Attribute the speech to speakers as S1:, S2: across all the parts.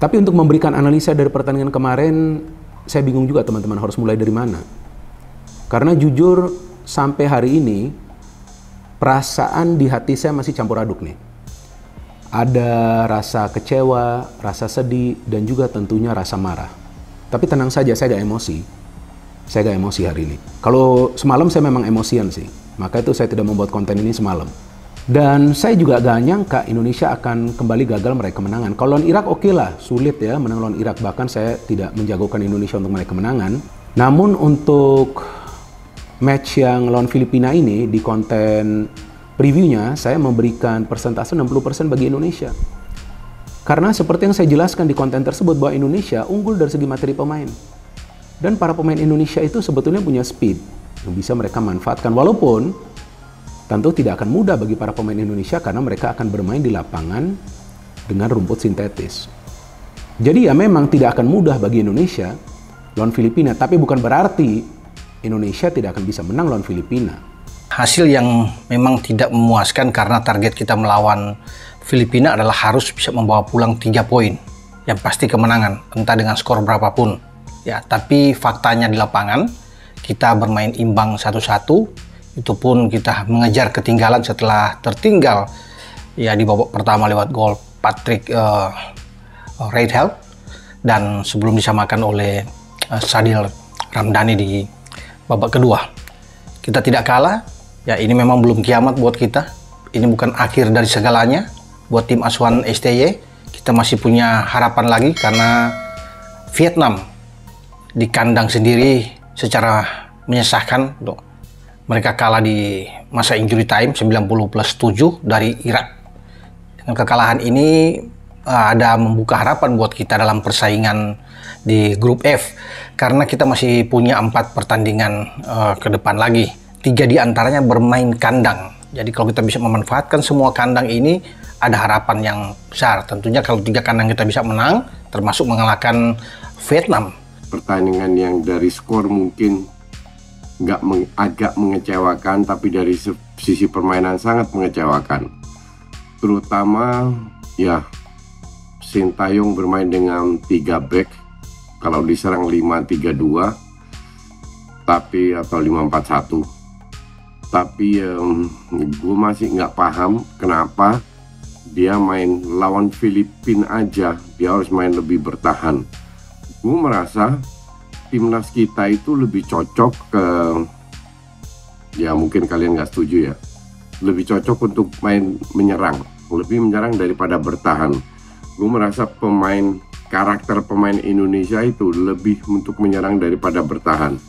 S1: Tapi untuk memberikan analisa dari pertandingan kemarin, saya bingung juga teman-teman harus mulai dari mana. Karena jujur sampai hari ini, perasaan di hati saya masih campur aduk nih. Ada rasa kecewa, rasa sedih, dan juga tentunya rasa marah. Tapi tenang saja, saya gak emosi. Saya gak emosi hari ini. Kalau semalam saya memang emosian sih. Maka itu saya tidak membuat konten ini semalam. Dan saya juga gak nyangka Indonesia akan kembali gagal meraih kemenangan. Kalau lawan Irak oke lah, sulit ya menang lawan Irak. Bahkan saya tidak menjagokan Indonesia untuk meraih kemenangan. Namun untuk match yang lawan Filipina ini di konten previewnya, saya memberikan persentase 60% bagi Indonesia. Karena seperti yang saya jelaskan di konten tersebut bahwa Indonesia unggul dari segi materi pemain. Dan para pemain Indonesia itu sebetulnya punya speed yang bisa mereka manfaatkan. Walaupun tentu tidak akan mudah bagi para pemain Indonesia karena mereka akan bermain di lapangan dengan rumput sintetis. Jadi ya memang tidak akan mudah bagi Indonesia lawan Filipina, tapi bukan berarti Indonesia tidak akan bisa menang lawan Filipina.
S2: Hasil yang memang tidak memuaskan karena target kita melawan Filipina adalah harus bisa membawa pulang 3 poin. Yang pasti kemenangan, entah dengan skor berapapun. Ya, tapi faktanya di lapangan kita bermain imbang 1-1. Itu pun kita mengejar ketinggalan setelah tertinggal ya di babak pertama lewat gol Patrick Reithel dan sebelum disamakan oleh Sadil Ramdhani di babak kedua. Kita tidak kalah, ya ini memang belum kiamat buat kita. Ini bukan akhir dari segalanya buat tim asuhan STY. Kita masih punya harapan lagi karena Vietnam di kandang sendiri secara menyesakkan. Mereka kalah di masa injury time 90+7 dari Irak. Dengan kekalahan ini ada membuka harapan buat kita dalam persaingan di grup F. Karena kita masih punya 4 pertandingan ke depan lagi. 3 di antaranya bermain kandang. Jadi kalau kita bisa memanfaatkan semua kandang ini, ada harapan yang besar. Tentunya kalau 3 kandang kita bisa menang, termasuk mengalahkan Vietnam.
S3: Pertandingan yang dari skor mungkin agak mengecewakan, tapi dari sisi permainan sangat mengecewakan. Terutama ya Sintayong bermain dengan 3 back, kalau diserang 5-3-2 tapi atau 5-4-1. Tapi gue masih nggak paham kenapa dia main lawan Filipina aja dia harus main lebih bertahan. Gue merasa timnas kita itu lebih cocok ke, ya mungkin kalian nggak setuju ya, lebih cocok untuk main menyerang, lebih menyerang daripada bertahan. Gue merasa karakter pemain Indonesia itu lebih untuk menyerang daripada bertahan.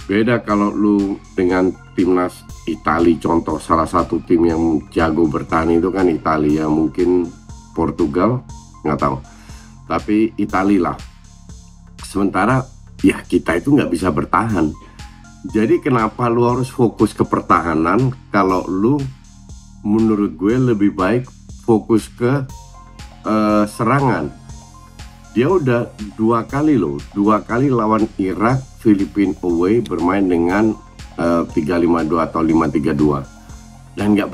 S3: Beda kalau lu dengan timnas Italia, contoh salah satu tim yang jago bertahan itu kan Italia, mungkin Portugal, nggak tahu, tapi Italia lah. Sementara ya kita itu nggak bisa bertahan. Jadi kenapa lu harus fokus ke pertahanan kalau lu menurut gue lebih baik fokus ke serangan. Dia udah 2 kali lawan Irak, Filipina away bermain dengan 3-5-2 atau 5-3-2 dan nggak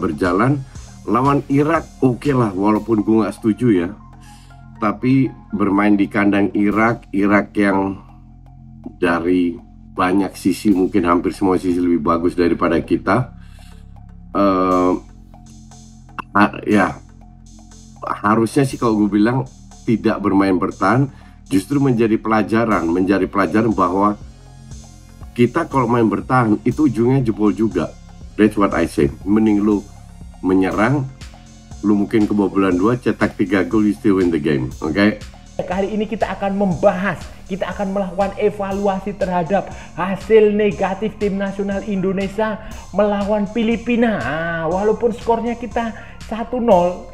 S3: berjalan. Lawan Irak oke lah, walaupun gue nggak setuju ya, tapi bermain di kandang Irak yang dari banyak sisi, mungkin hampir semua sisi lebih bagus daripada kita. Ya harusnya sih kalau gue bilang tidak bermain bertahan, justru menjadi pelajaran bahwa kita kalau main bertahan itu ujungnya jebol juga. That's what I say. Mending lu menyerang, lu mungkin kebobolan 2, cetak 3 gol, you still win the game, oke? Okay?
S4: Kali ini kita akan membahas, kita akan melakukan evaluasi terhadap hasil negatif tim nasional Indonesia melawan Filipina. Walaupun skornya kita 1-1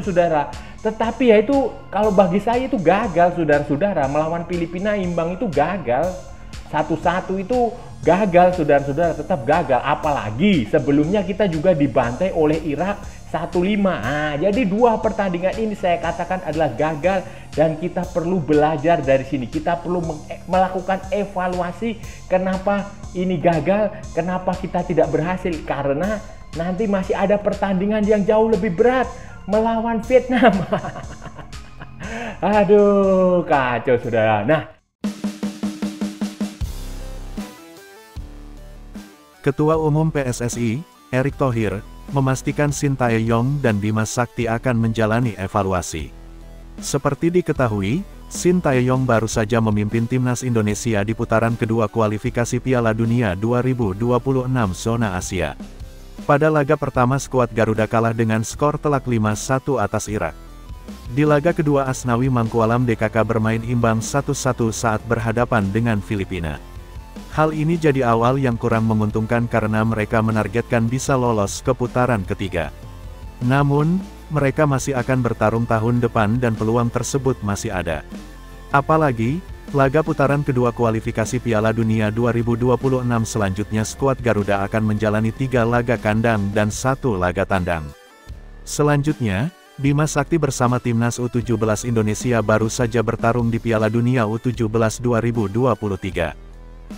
S4: saudara. Tetapi ya itu kalau bagi saya itu gagal saudara-saudara. Melawan Filipina imbang itu gagal. 1-1 itu gagal saudara-saudara, tetap gagal. Apalagi sebelumnya kita juga dibantai oleh Irak 1-5. Jadi 2 pertandingan ini saya katakan adalah gagal dan kita perlu belajar dari sini. Kita perlu melakukan evaluasi kenapa ini gagal, kenapa kita tidak berhasil. Karena Nanti masih ada pertandingan yang jauh lebih berat melawan Vietnam. Aduh, kacau saudara. Nah,
S5: Ketua Umum PSSI, Erick Thohir, memastikan Sintayong dan Bima Sakti akan menjalani evaluasi. Seperti diketahui, Sintayong baru saja memimpin timnas Indonesia di putaran kedua kualifikasi Piala Dunia 2026 zona Asia. Pada laga pertama skuad Garuda kalah dengan skor telak 5-1 atas Irak. Di laga kedua Asnawi Mangkualam DKK bermain imbang 1-1 saat berhadapan dengan Filipina. Hal ini jadi awal yang kurang menguntungkan karena mereka menargetkan bisa lolos ke putaran ketiga. Namun, mereka masih akan bertarung tahun depan dan peluang tersebut masih ada. Apalagi, laga putaran kedua kualifikasi Piala Dunia 2026 selanjutnya skuad Garuda akan menjalani 3 laga kandang dan 1 laga tandang. Selanjutnya, Bima Sakti bersama timnas U17 Indonesia baru saja bertarung di Piala Dunia U17 2023.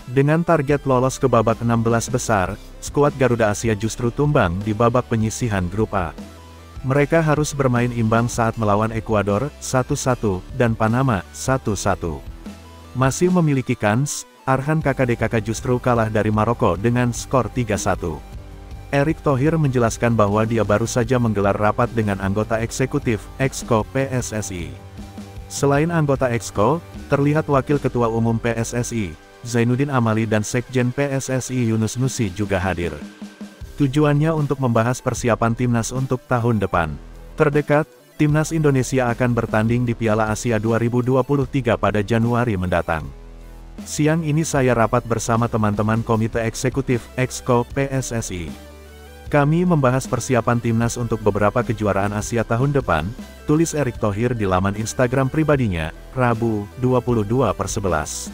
S5: Dengan target lolos ke babak 16 besar, skuad Garuda Asia justru tumbang di babak penyisihan grup A. Mereka harus bermain imbang saat melawan Ekuador, 1-1, dan Panama, 1-1. Masih memiliki kans, Arhan KKDKK justru kalah dari Maroko dengan skor 3-1. Erick Thohir menjelaskan bahwa dia baru saja menggelar rapat dengan anggota eksekutif, Exco PSSI. Selain anggota Exco, terlihat Wakil Ketua Umum PSSI, Zainuddin Amali dan Sekjen PSSI Yunus Nusi juga hadir. Tujuannya untuk membahas persiapan timnas untuk tahun depan. Terdekat, timnas Indonesia akan bertanding di Piala Asia 2023 pada Januari mendatang. Siang ini saya rapat bersama teman-teman Komite Eksekutif, Exco PSSI. Kami membahas persiapan timnas untuk beberapa kejuaraan Asia tahun depan, tulis Erick Thohir di laman Instagram pribadinya, Rabu, 22/11.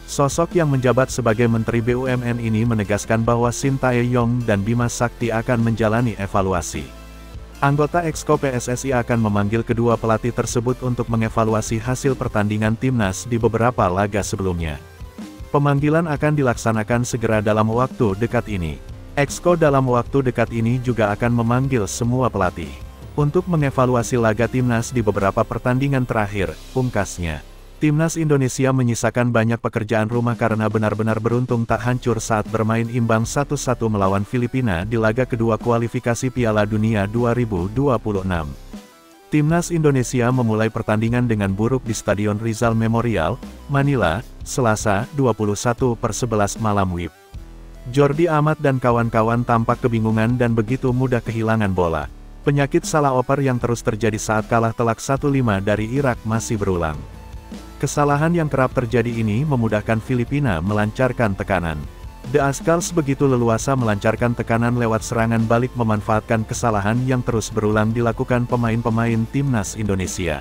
S5: Sosok yang menjabat sebagai Menteri BUMN ini menegaskan bahwa Sintayong dan Bima Sakti akan menjalani evaluasi. Anggota Exco PSSI akan memanggil kedua pelatih tersebut untuk mengevaluasi hasil pertandingan timnas di beberapa laga sebelumnya. Pemanggilan akan dilaksanakan segera dalam waktu dekat ini. Exco dalam waktu dekat ini juga akan memanggil semua pelatih untuk mengevaluasi laga timnas di beberapa pertandingan terakhir, pungkasnya. Timnas Indonesia menyisakan banyak pekerjaan rumah karena benar-benar beruntung tak hancur saat bermain imbang 1-1 melawan Filipina di laga kedua kualifikasi Piala Dunia 2026. Timnas Indonesia memulai pertandingan dengan buruk di Stadion Rizal Memorial, Manila, Selasa, 21/11 malam WIB. Jordi Amat dan kawan-kawan tampak kebingungan dan begitu mudah kehilangan bola. Penyakit salah oper yang terus terjadi saat kalah telak 1-5 dari Irak masih berulang. Kesalahan yang kerap terjadi ini memudahkan Filipina melancarkan tekanan. The Ascals begitu leluasa melancarkan tekanan lewat serangan balik memanfaatkan kesalahan yang terus berulang dilakukan pemain-pemain timnas Indonesia.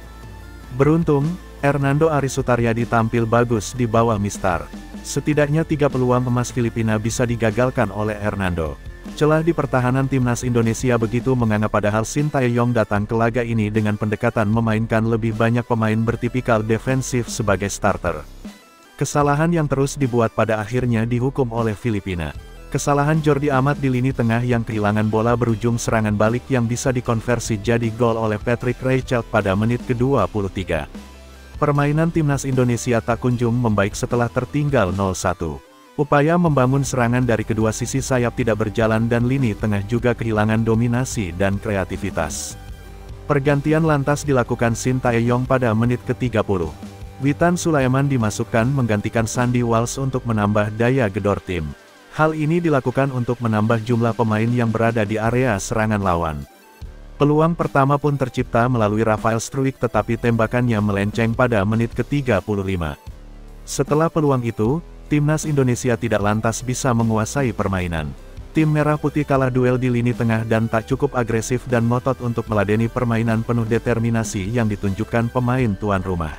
S5: Beruntung, Hernando Arisutaryadi tampil bagus di bawah Mistar. Setidaknya 3 peluang emas Filipina bisa digagalkan oleh Hernando. Celah di pertahanan timnas Indonesia begitu menganga padahal Sintayong datang ke laga ini dengan pendekatan memainkan lebih banyak pemain bertipikal defensif sebagai starter. Kesalahan yang terus dibuat pada akhirnya dihukum oleh Filipina. Kesalahan Jordi Amat di lini tengah yang kehilangan bola berujung serangan balik yang bisa dikonversi jadi gol oleh Patrick Reichelt pada menit ke-23. Permainan timnas Indonesia tak kunjung membaik setelah tertinggal 0-1. Upaya membangun serangan dari kedua sisi sayap tidak berjalan dan lini tengah juga kehilangan dominasi dan kreativitas. Pergantian lantas dilakukan Sintayong pada menit ke-30. Witan Sulaiman dimasukkan menggantikan Sandy Walsh untuk menambah daya gedor tim. Hal ini dilakukan untuk menambah jumlah pemain yang berada di area serangan lawan. Peluang pertama pun tercipta melalui Rafael Struijk tetapi tembakannya melenceng pada menit ke-35. Setelah peluang itu, timnas Indonesia tidak lantas bisa menguasai permainan. Tim Merah Putih kalah duel di lini tengah dan tak cukup agresif dan ngotot untuk meladeni permainan penuh determinasi yang ditunjukkan pemain tuan rumah.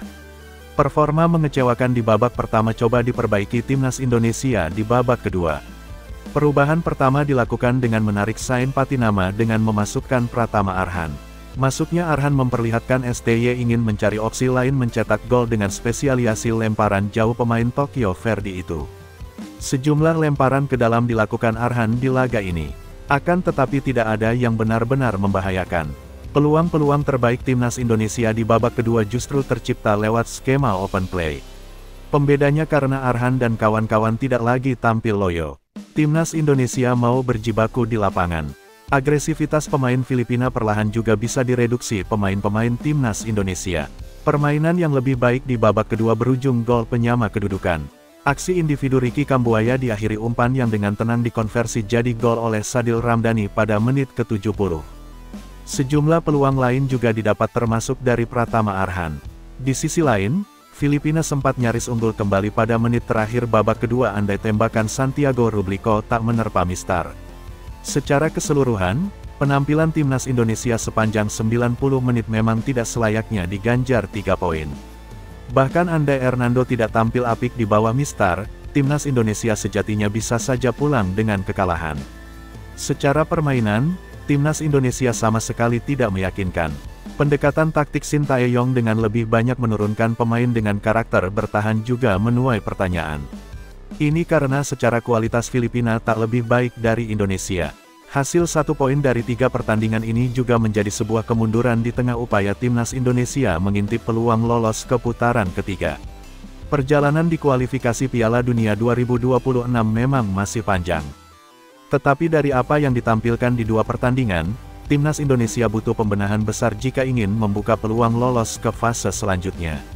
S5: Performa mengecewakan di babak pertama coba diperbaiki timnas Indonesia di babak kedua. Perubahan pertama dilakukan dengan menarik Sain Patinama dengan memasukkan Pratama Arhan. Masuknya Arhan memperlihatkan STY ingin mencari opsi lain mencetak gol dengan spesialisasi lemparan jauh pemain Tokyo Verdy itu. Sejumlah lemparan ke dalam dilakukan Arhan di laga ini. Akan tetapi tidak ada yang benar-benar membahayakan. Peluang-peluang terbaik timnas Indonesia di babak kedua justru tercipta lewat skema open play. Pembedanya karena Arhan dan kawan-kawan tidak lagi tampil loyo. Timnas Indonesia mau berjibaku di lapangan. Agresivitas pemain Filipina perlahan juga bisa direduksi pemain-pemain timnas Indonesia. Permainan yang lebih baik di babak kedua berujung gol penyama kedudukan. Aksi individu Ricky Kambuaya diakhiri umpan yang dengan tenang dikonversi jadi gol oleh Sadil Ramdhani pada menit ke-70. Sejumlah peluang lain juga didapat termasuk dari Pratama Arhan. Di sisi lain, Filipina sempat nyaris unggul kembali pada menit terakhir babak kedua andai tembakan Santiago Rublico tak menerpa mistar. Secara keseluruhan, penampilan timnas Indonesia sepanjang 90 menit memang tidak selayaknya diganjar 3 poin. Bahkan andai Hernando tidak tampil apik di bawah mistar, timnas Indonesia sejatinya bisa saja pulang dengan kekalahan. Secara permainan, timnas Indonesia sama sekali tidak meyakinkan. Pendekatan taktik Sintayong dengan lebih banyak menurunkan pemain dengan karakter bertahan juga menuai pertanyaan. Ini karena secara kualitas Filipina tak lebih baik dari Indonesia. Hasil 1 poin dari 3 pertandingan ini juga menjadi sebuah kemunduran di tengah upaya timnas Indonesia mengintip peluang lolos ke putaran ketiga. Perjalanan di kualifikasi Piala Dunia 2026 memang masih panjang. Tetapi dari apa yang ditampilkan di 2 pertandingan, timnas Indonesia butuh pembenahan besar jika ingin membuka peluang lolos ke fase selanjutnya.